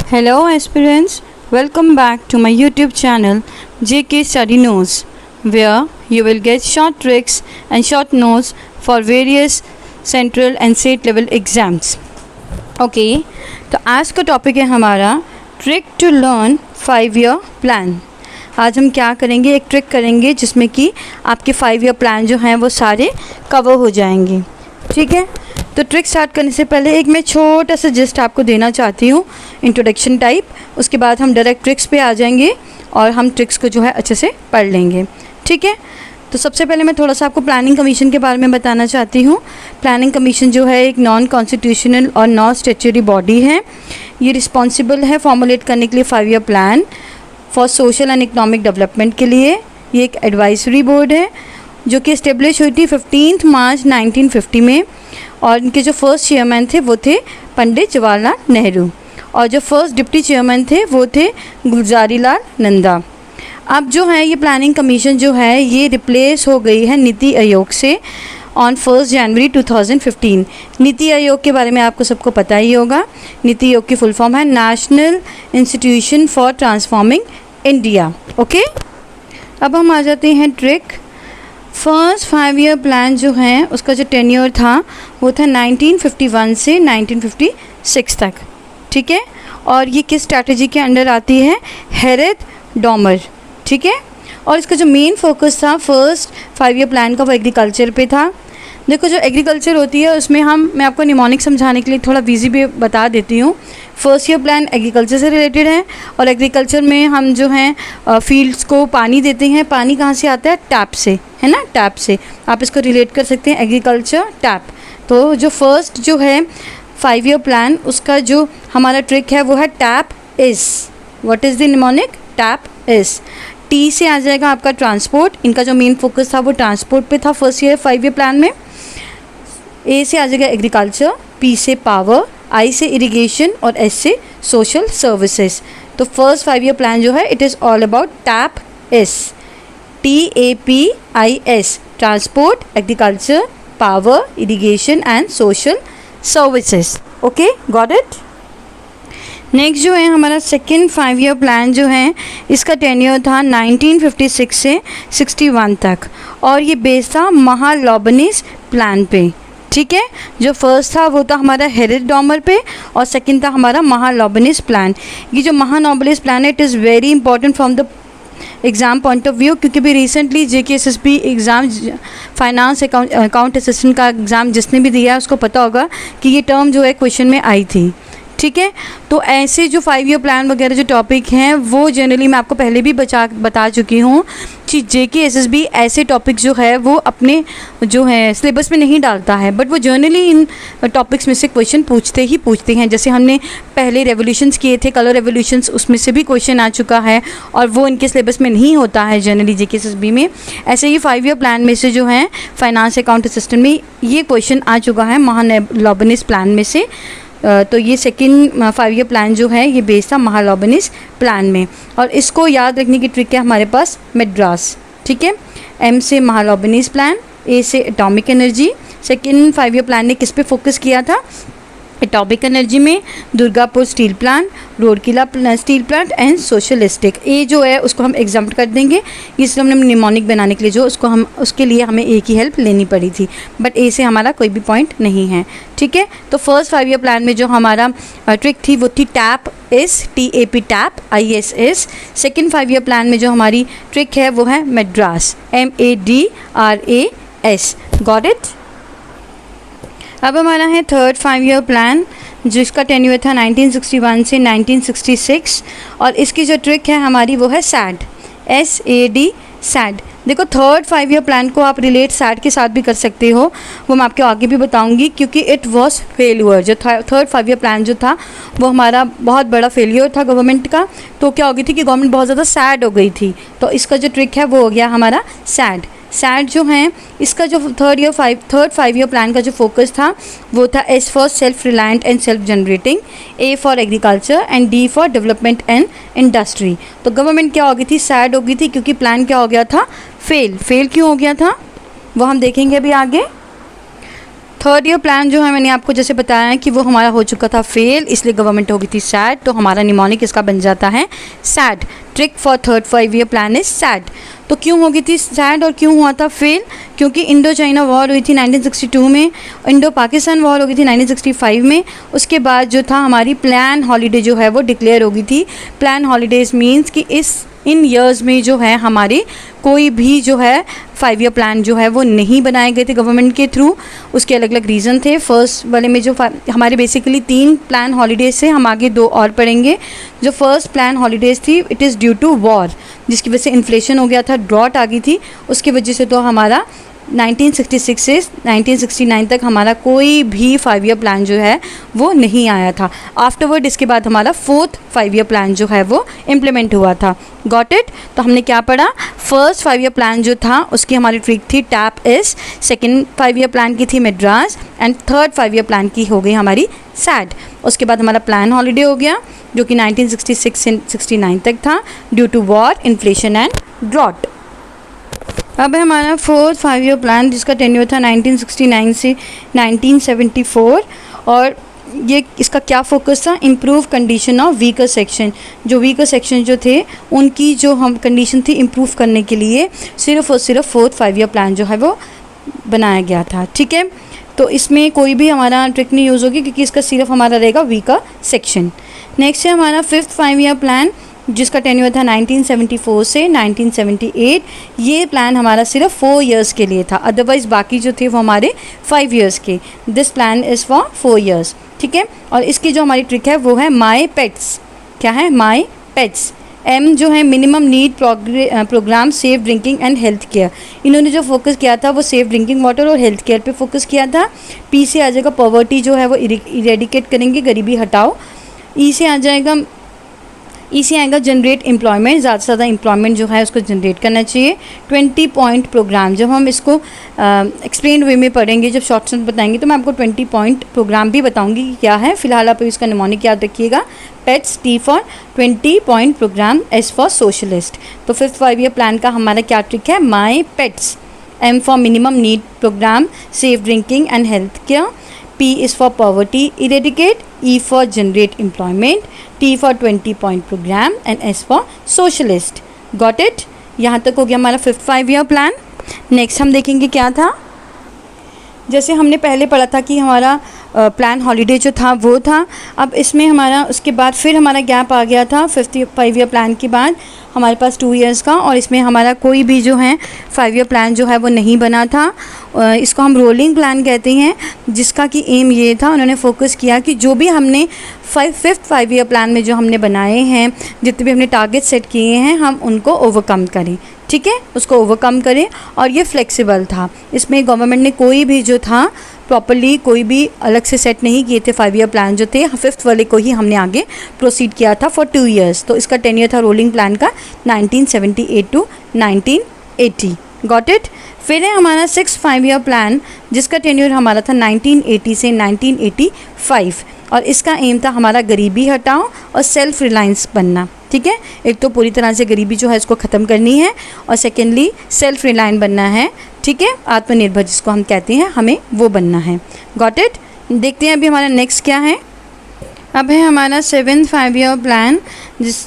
Hello aspirants, welcome back to my YouTube channel JK Study Notes, where you will get short tricks and short notes for various central and state level exams. Okay, तो आज का topic है हमारा trick to learn 5-year plan. आज हम क्या करेंगे, एक ट्रिक करेंगे जिसमें कि आपके 5-year प्लान जो हैं वो सारे कवर हो जाएंगे। ठीक है, तो ट्रिक स्टार्ट करने से पहले एक मैं छोटा सा जस्ट आपको देना चाहती हूँ, इंट्रोडक्शन टाइप। उसके बाद हम डायरेक्ट ट्रिक्स पे आ जाएंगे और हम ट्रिक्स को जो है अच्छे से पढ़ लेंगे। ठीक है, तो सबसे पहले मैं थोड़ा सा आपको प्लानिंग कमीशन के बारे में बताना चाहती हूँ। प्लानिंग कमीशन जो है एक नॉन कॉन्स्टिट्यूशनल और नॉन स्टैट्यूटरी बॉडी है। ये रिस्पॉन्सिबल है फॉर्मुलेट करने के लिए 5-year plan for social and economic development के लिए। ये एक एडवाइजरी बोर्ड है जो कि इस्टेब्लिश हुई थी 15 मार्च 1950 में, और इनके जो फर्स्ट चेयरमैन थे वो थे पंडित जवाहरलाल नेहरू, और जो फर्स्ट डिप्टी चेयरमैन थे वो थे गुलजारी लाल नंदा। अब जो है ये प्लानिंग कमीशन जो है ये रिप्लेस हो गई है नीति आयोग से ऑन 1 जनवरी 2015। नीति आयोग के बारे में आपको सबको पता ही होगा। नीति आयोग की फुल फॉर्म है national institution for transforming India. Okay, अब हम आ जाते हैं ट्रिक। फर्स्ट 5-year प्लान जो है उसका जो टेन्योर था वो था 1951 से 1956 तक। ठीक है, और ये किस स्ट्रैटेजी के अंडर आती है? हेरेथ-डॉमर। ठीक है, और इसका जो मेन फोकस था फर्स्ट 5-year प्लान का वो एग्रीकल्चर पे था। देखो, जो एग्रीकल्चर होती है उसमें मैं आपको निमोनिक समझाने के लिए थोड़ा वीजी भी बता देती हूँ। फर्स्ट ईयर प्लान एग्रीकल्चर से रिलेटेड है, और एग्रीकल्चर में हम जो हैं फील्ड्स को पानी देते हैं। पानी कहाँ से आता है? टैप से, है ना, टैप से। आप इसको रिलेट कर सकते हैं एग्रीकल्चर टैप। तो जो फर्स्ट जो है 5-year प्लान उसका जो हमारा ट्रिक है वो है tap is. What is the mnemonic? Tap is. T से आ जाएगा आपका ट्रांसपोर्ट। इनका जो मेन फोकस था वो ट्रांसपोर्ट पे था फर्स्ट ईयर 5-year प्लान में। ए से आ जाएगा एग्रीकल्चर, पी से पावर, आई से इरिगेशन और एस से सोशल सर्विसेज। तो फर्स्ट 5-year प्लान जो है it is all about tap is, TAPIS, transport, agriculture, power, irrigation and social services. Okay, got it. Next जो है हमारा सेकेंड 5-year प्लान जो है इसका टेन्योर था 1956 से 61 तक, और ये बेस्ड था महालनोबिस प्लान पे। ठीक है, जो फर्स्ट था वो था हमारा हेरेथ-डॉमर पे, और सेकंड था हमारा महालनोबिस प्लान। ये जो महालनोबिस प्लान है it is very important from the exam point of view, क्योंकि भी recently JKSSB exam finance account assistant का एग्ज़ाम जिसने भी दिया है उसको पता होगा कि ये टर्म जो है क्वेश्चन में आई थी। ठीक है, तो ऐसे जो 5-year प्लान वगैरह जो टॉपिक हैं वो जनरली मैं आपको पहले भी बता चुकी हूँ कि JKSSB ऐसे टॉपिक जो है वो अपने जो है सिलेबस में नहीं डालता है, बट वो जनरली इन टॉपिक्स में से क्वेश्चन पूछते हैं। जैसे हमने पहले रेवोल्यूशंस किए थे, कलर रेवोल्यूशंस, उसमें से भी क्वेश्चन आ चुका है और वो इनके सिलेबस में नहीं होता है जनरली JKSSB में। ऐसे ही 5-year प्लान में से जो है फाइनेंस अकाउंट असिस्टेंट में ये क्वेश्चन आ चुका है महालनोबिस प्लान में से। तो ये सेकेंड 5-year प्लान जो है ये बेस्ड था महालनोबिस प्लान में, और इसको याद रखने की ट्रिक है हमारे पास मद्रास। ठीक है, M से महालनोबिस प्लान, A से atomic energy. Second 5-year plan ने किस पे फोकस किया था? एटॉमिक एनर्जी में Durgapur steel plant, Rourkela steel plant and socialistic. ए जो है उसको हम एग्जाम्प्ट कर देंगे, इसलिए हमने निमोनिक बनाने के लिए जो उसके लिए हमें ए की हेल्प लेनी पड़ी थी, बट ए से हमारा कोई भी पॉइंट नहीं है। ठीक है, तो फर्स्ट 5-year प्लान में जो हमारा ट्रिक थी वो थी टैप इस, TAP tap ISS। Second 5-year plan में जो हमारी ट्रिक है वो है मद्रास, MADRAS। Got it. अब हमारा है थर्ड 5-year प्लान जिसका टेन्योर था 1961 से 1966, और इसकी जो ट्रिक है हमारी वो है SAD, SAD, SAD। देखो, थर्ड 5-year प्लान को आप रिलेट SAD के साथ भी कर सकते हो, वो मैं आपको आगे भी बताऊंगी, क्योंकि इट वॉज फेलियर। जो थर्ड 5-year प्लान जो था वो हमारा बहुत बड़ा फेलियर था गवर्नमेंट का। तो क्या हो गई थी कि गवर्नमेंट बहुत ज़्यादा सैड हो गई थी, तो इसका जो ट्रिक है वो हो गया हमारा SAD। SAD जो है इसका जो थर्ड 5-year प्लान का जो फोकस था वो था S for self reliant and self generating, A for agriculture and D for development and industry. तो गवर्नमेंट क्या हो गई थी? सैड हो गई थी, क्योंकि प्लान क्या हो गया था? फेल क्यों हो गया था वो हम देखेंगे अभी आगे। थर्ड ईयर प्लान जो है मैंने आपको जैसे बताया है कि वो हमारा हो चुका था फेल, इसलिए गवर्नमेंट हो गई थी सैड, तो हमारा निमोनिक इसका बन जाता है sad. Trick for third 5 year plan is sad. तो क्यों हो गई थी सैड और क्यों हुआ था फेल? क्योंकि इंडो चाइना वॉर हुई थी 1962 में, इंडो पाकिस्तान वॉर हो गई थी 1965 में। उसके बाद जो था हमारी प्लान हॉलीडे जो है वो डिक्लेयर हो गई थी। प्लान हॉलीडेज मीन्स कि इन ईयर्स में जो है हमारे कोई भी जो है 5 ईयर प्लान जो है वो नहीं बनाए गए थे गवर्नमेंट के थ्रू। उसके अलग अलग रीज़न थे। फर्स्ट वाले में जो हमारे बेसिकली 3 प्लान हॉलीडेज थे, हम आगे 2 और पढ़ेंगे। जो फर्स्ट प्लान हॉलीडेज थी it is due to war, जिसकी वजह से इन्फ्लेशन हो गया था, ड्रॉट आ गई थी, उसकी वजह से तो हमारा 1966 से 1969 तक हमारा कोई भी 5 ईयर प्लान जो है वो नहीं आया था। आफ्टरवर्ड इसके बाद हमारा 4th 5 ईयर प्लान जो है वो इम्प्लीमेंट हुआ था। Got it? तो हमने क्या पढ़ा? फर्स्ट 5 ईयर प्लान जो था उसकी हमारी ट्रिक थी tap S, second 5 year plan की थी Madras, and third 5 year plan की हो गई हमारी सैड। उसके बाद हमारा प्लान हॉलीडे हो गया जो कि 1966 से 69 तक था due to war, inflation and drought. अब है हमारा 4th 5 ईयर प्लान जिसका टेन्योर था 1969 से 1974, और ये इसका क्या फोकस था? Improve condition of weaker section. जो वीकर सेक्शन जो थे उनकी जो हम कंडीशन थी इम्प्रूव करने के लिए सिर्फ और सिर्फ 4th 5 ईयर प्लान जो है वो बनाया गया था। ठीक है, तो इसमें कोई भी हमारा ट्रिक नहीं यूज़ होगी क्योंकि इसका सिर्फ हमारा रहेगा वीकर सेक्शन। नेक्स्ट है हमारा 5th 5 ईयर प्लान जिसका टेन्योर था 1974 से 1978। ये प्लान हमारा सिर्फ 4 इयर्स के लिए था, अदरवाइज़ बाकी जो थे वो हमारे 5 इयर्स के। This plan is for 4 years. ठीक है, और इसकी जो हमारी ट्रिक है वो है माई पेट्स। क्या है? My pets. एम जो है minimum need programme safe drinking and health care. इन्होंने जो फोकस किया था वो सेफ ड्रिंकिंग वाटर और हेल्थ केयर पे फोकस किया था। पी से आ जाएगा पॉवर्टी जो है वो इरेडिकेट करेंगे, गरीबी हटाओ। ई से आएगा जनरेट एम्प्लॉयमेंट, ज़्यादा से ज़्यादा एम्प्लॉयमेंट जो है उसको जनरेट करना चाहिए। 20 पॉइंट प्रोग्राम, जब हम इसको एक्सप्लेन वे में पढ़ेंगे, जब शॉर्ट नोट बताएंगे तो मैं आपको 20 पॉइंट प्रोग्राम भी बताऊंगी कि क्या है। फिलहाल आप इसका निमोनिक याद रखिएगा। PETS, T for 20 point programme, S for socialist. तो 5th 5 ईयर प्लान का हमारा क्या ट्रिक है? My pets. M for minimum need programme, safe drinking and health care. P is for poverty eradicate, E for generate employment, T for 20 point program and S for socialist. Got it? यहाँ तक हो गया हमारा 5th 5 year plan. Next हम देखेंगे क्या था। जैसे हमने पहले पढ़ा था कि हमारा प्लान हॉलीडे जो था वो था। अब इसमें हमारा उसके बाद फिर हमारा गैप आ गया था 5th 5 ईयर प्लान के बाद हमारे पास 2 इयर्स का, और इसमें हमारा कोई भी जो है 5 ईयर प्लान जो है वो नहीं बना था। इसको हम रोलिंग प्लान कहते हैं, जिसका कि एम ये था, उन्होंने फोकस किया कि जो भी हमने 5th 5 ईयर प्लान में जो हमने बनाए हैं, जितने भी हमने टारगेट सेट किए हैं, हम उनको ओवरकम करें। ठीक है, उसको ओवरकम करें। और ये फ्लेक्सिबल था, इसमें गवर्नमेंट ने कोई भी जो था प्रॉपर्ली कोई भी अलग से सेट नहीं किए थे। 5 ईयर प्लान जो थे 5th वाले को ही हमने आगे प्रोसीड किया था फॉर 2 इयर्स। तो इसका टेन्योर था रोलिंग प्लान का 1978 टू 1980। Got it? फिर है हमारा 6th 5 ईयर प्लान जिसका टेन्योर हमारा था 1980 से 1985, और इसका एम था हमारा गरीबी हटाओ और सेल्फ रिलायंस बनना। ठीक है, एक तो पूरी तरह से गरीबी जो है इसको ख़त्म करनी है, और सेकेंडली सेल्फ रिलायंस बनना है। ठीक है, आत्मनिर्भर जिसको हम कहते हैं, हमें वो बनना है। Got it? देखते हैं अभी हमारा नेक्स्ट क्या है। अब है हमारा 7th 5 ईयर प्लान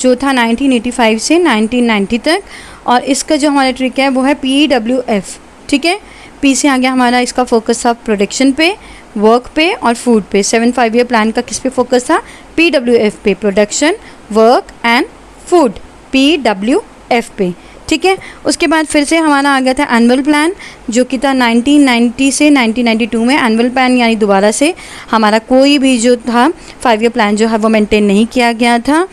जो था 1985 से 1990 तक, और इसका जो हमारा ट्रिक है वो है PWF। ठीक है, पी से आ गया हमारा इसका फोकस था प्रोडक्शन पे, वर्क पे और फूड पे। 7th 5 ईयर प्लान का किस पे फोकस था? PWF पे, production, work and food, PWF पे। ठीक है, उसके बाद फिर से हमारा आ गया था एनुअल प्लान जो कि था 1990 से 1992 में। एनुअल प्लान यानी दोबारा से हमारा कोई भी जो था 5 ईयर प्लान जो है वो मेंटेन नहीं किया गया था।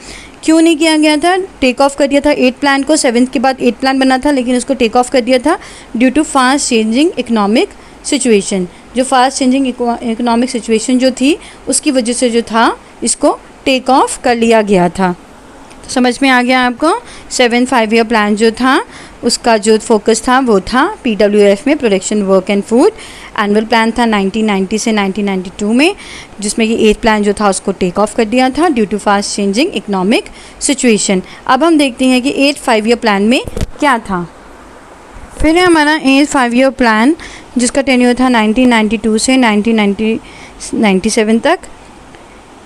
क्यों नहीं किया गया था? टेक ऑफ कर दिया था 8 प्लान को। 7th के बाद 8 प्लान बना था लेकिन उसको टेक ऑफ कर दिया था due to fast changing economic situation. जो फास्ट चेंजिंग इकोनॉमिक सिचुएशन जो थी उसकी वजह से जो था इसको टेक ऑफ कर लिया गया था। तो समझ में आ गया आपको? 7th 5 ईयर प्लान जो था उसका जो फोकस था वो था PWF में, production, work and food. Annual plan था 1990 से 1992 में, जिसमें कि 8th प्लान जो था उसको टेक ऑफ कर दिया था due to fast changing economic situation. अब हम देखते हैं कि 8th 5 ईयर प्लान में क्या था। फिर है हमारा 8th 5 ईयर प्लान जिसका टेन्योर था 1992 से 1997 तक।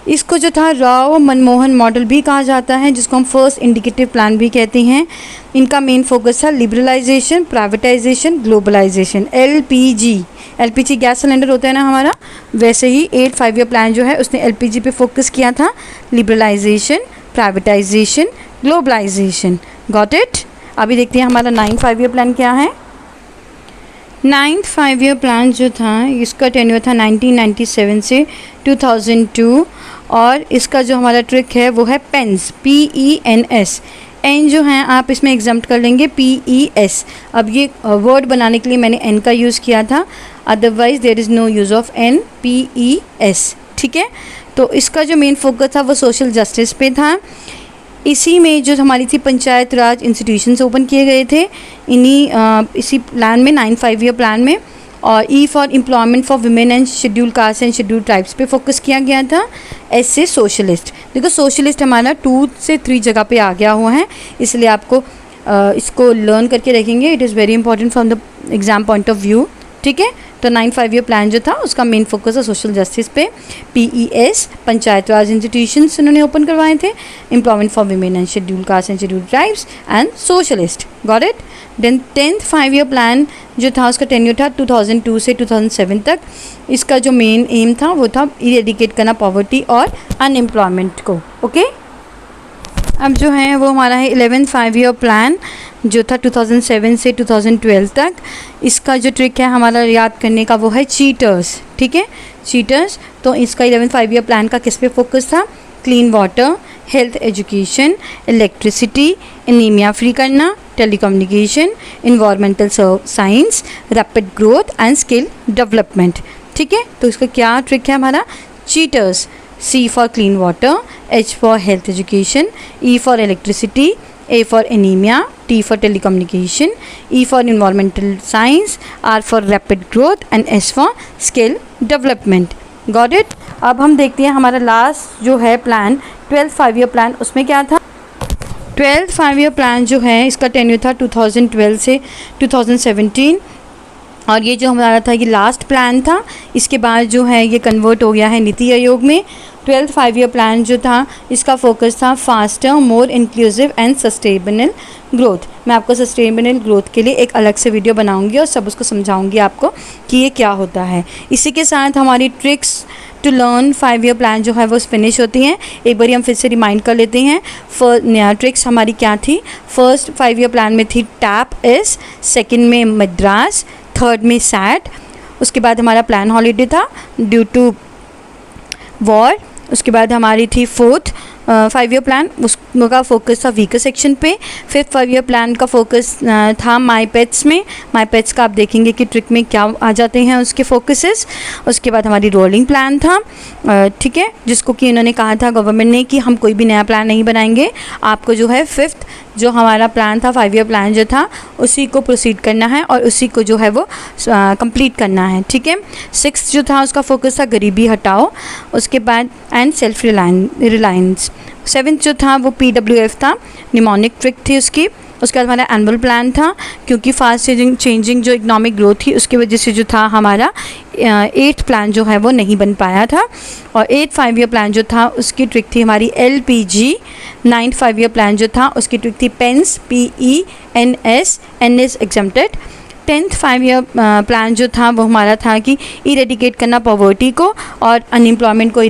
इसको जो था राव मनमोहन मॉडल भी कहा जाता है, जिसको हम फर्स्ट इंडिकेटिव प्लान भी कहते हैं। इनका मेन फोकस था liberalisation, privatisation, globalisation. LPG gas cylinder होता है ना हमारा, वैसे ही 8 5 ईयर प्लान जो है उसने एलपीजी पे फोकस किया था। Liberalisation, privatisation, globalisation. Got it. अभी देखते हैं हमारा 9 5 ईयर प्लान क्या है। 9th 5 ईयर प्लान जो था इसका टेन्योर था 1997 से 2002 और इसका जो हमारा ट्रिक है वो है पेन्स, PENS। एन जो है आप इसमें एग्जाम्प्ट कर लेंगे PES। अब ये वर्ड बनाने के लिए मैंने एन का यूज़ किया था, otherwise there is no use of N, PES। ठीक है, तो इसका जो मेन फोकस था वो सोशल जस्टिस पे था। इसी में जो हमारी थी पंचायत राज इंस्टीट्यूशंस ओपन किए गए थे इसी प्लान में, 9 5 ईयर प्लान में। और E for employment for women and schedule caste and schedule tribes पे फोकस किया गया था। एस से सोशलिस्ट। देखो सोशलिस्ट हमारा 2 से 3 जगह पे आ गया हुआ है, इसलिए आपको इसको लर्न करके रखेंगे। It is very important from the exam point of view. ठीक है, तो 9 5 ईयर प्लान जो था उसका मेन फोकस है सोशल जस्टिस पे। PES पंचायत राज इंस्टीट्यूशंस उन्होंने ओपन करवाए थे, employment for women and schedule caste and schedule tribes and socialist. Got it. Then 10th 5 year plan जो था उसका टेन्योर था 2002 से 2007 तक। इसका जो मेन एम था वो था इरेडिकेट करना पॉवर्टी और अनएम्प्लॉयमेंट को। ओके, अब जो है वो हमारा है 11th 5 ईयर प्लान जो था 2007 से 2012 तक। इसका जो ट्रिक है हमारा याद करने का वो है चीटर्स। ठीक है, चीटर्स। तो इसका 11th 5 ईयर प्लान का किस पे फोकस था? Clean water, health education, electricity, anaemia free करना, telecommunication, environmental science, rapid growth and skill development. ठीक है, तो इसका क्या ट्रिक है हमारा? Cheaters. C for clean water, H for health education, E for electricity, A for anemia, T for telecommunication, E for environmental science, R for rapid growth and S for skill development. Got it? अब हम देखते हैं हमारा last जो है plan 12th 5 year plan, उसमें क्या था? 12th 5 ईयर प्लान जो है इसका टेन्योर था 2012 से 2017 और ये जो हमारा था ये लास्ट प्लान था। इसके बाद जो है ये कन्वर्ट हो गया है नीति आयोग में। 12th 5 ईयर प्लान जो था इसका फोकस था faster, more inclusive and sustainable growth. मैं आपको सस्टेनेबल ग्रोथ के लिए एक अलग से वीडियो बनाऊंगी और सब उसको समझाऊंगी आपको कि ये क्या होता है। इसी के साथ हमारी tricks to learn 5 year plan जो है वो फिनिश होती हैं। एक बार हम फिर से रिमाइंड कर लेते हैं। ट्रिक्स हमारी क्या थी? फर्स्ट 5 ईयर प्लान में थी टैप इस, सेकेंड में मद्रास, थर्ड में सैट। उसके बाद हमारा प्लान हॉलीडे था ड्यू टू वॉर। उसके बाद हमारी थी 4th 5 ईयर प्लान, उसका फोकस था वीकर सेक्शन पे। 5th 5 ईयर प्लान का फोकस था माई पेट्स में। माई पेट्स का आप देखेंगे कि ट्रिक में क्या आ जाते हैं उसके फोकसेस। उसके बाद हमारी रोलिंग प्लान था, ठीक है, जिसको कि इन्होंने कहा था गवर्नमेंट ने कि हम कोई भी नया प्लान नहीं बनाएंगे, आपको जो है 5th जो हमारा प्लान था 5 ईयर प्लान जो था उसी को प्रोसीड करना है और उसी को जो है वो कंप्लीट करना है। ठीक है, 6th जो था उसका फोकस था गरीबी हटाओ। उसके बाद एंड सेल्फ रिलायंस। 7th जो था वो PWF था, निमोनिक ट्रिक थी उसकी। उसके बाद हमारा एनुअल प्लान था, क्योंकि फास्ट चेंजिंग जो इकोनॉमिक ग्रोथ थी उसकी वजह से जो था हमारा 8th प्लान जो है वो नहीं बन पाया था। और 8th 5 ईयर प्लान जो था उसकी ट्रिक थी हमारी LPG। 9th 5 ईयर प्लान जो था उसकी ट्रिक थी PENS, PENS, N is exempted। 10th 5 year plan जो था वो हमारा था कि इरेडिकेट करना पॉवर्टी को और अनएम्प्लॉयमेंट को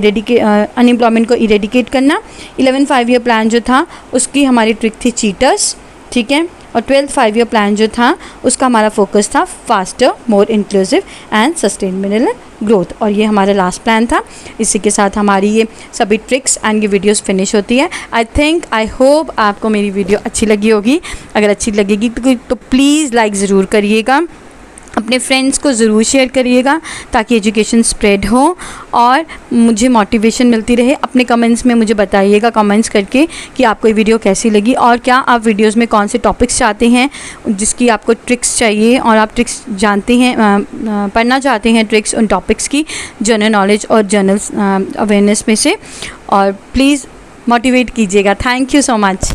इरेडिकेट करना। 11th 5 ईयर प्लान जो था उसकी हमारी ट्रिक थी चीटर्स। ठीक है, और 12th 5 ईयर प्लान जो था उसका हमारा फोकस था faster, more inclusive and sustainable growth. और ये हमारा लास्ट प्लान था। इसी के साथ हमारी ये सभी ट्रिक्स एंड ये वीडियोस फिनिश होती है। आई होप आपको मेरी वीडियो अच्छी लगी होगी। अगर अच्छी लगेगी तो प्लीज़ लाइक ज़रूर करिएगा, अपने फ्रेंड्स को ज़रूर शेयर करिएगा ताकि एजुकेशन स्प्रेड हो और मुझे मोटिवेशन मिलती रहे। अपने कमेंट्स में मुझे बताइएगा कमेंट्स करके कि आपको ये वीडियो कैसी लगी और क्या आप वीडियोस में कौन से टॉपिक्स चाहते हैं जिसकी आपको ट्रिक्स चाहिए और आप ट्रिक्स जानते हैं, पढ़ना चाहते हैं ट्रिक्स उन टॉपिक्स की, जनरल नॉलेज और जनरल अवेयरनेस में से। और प्लीज़ मोटिवेट कीजिएगा। Thank you so much.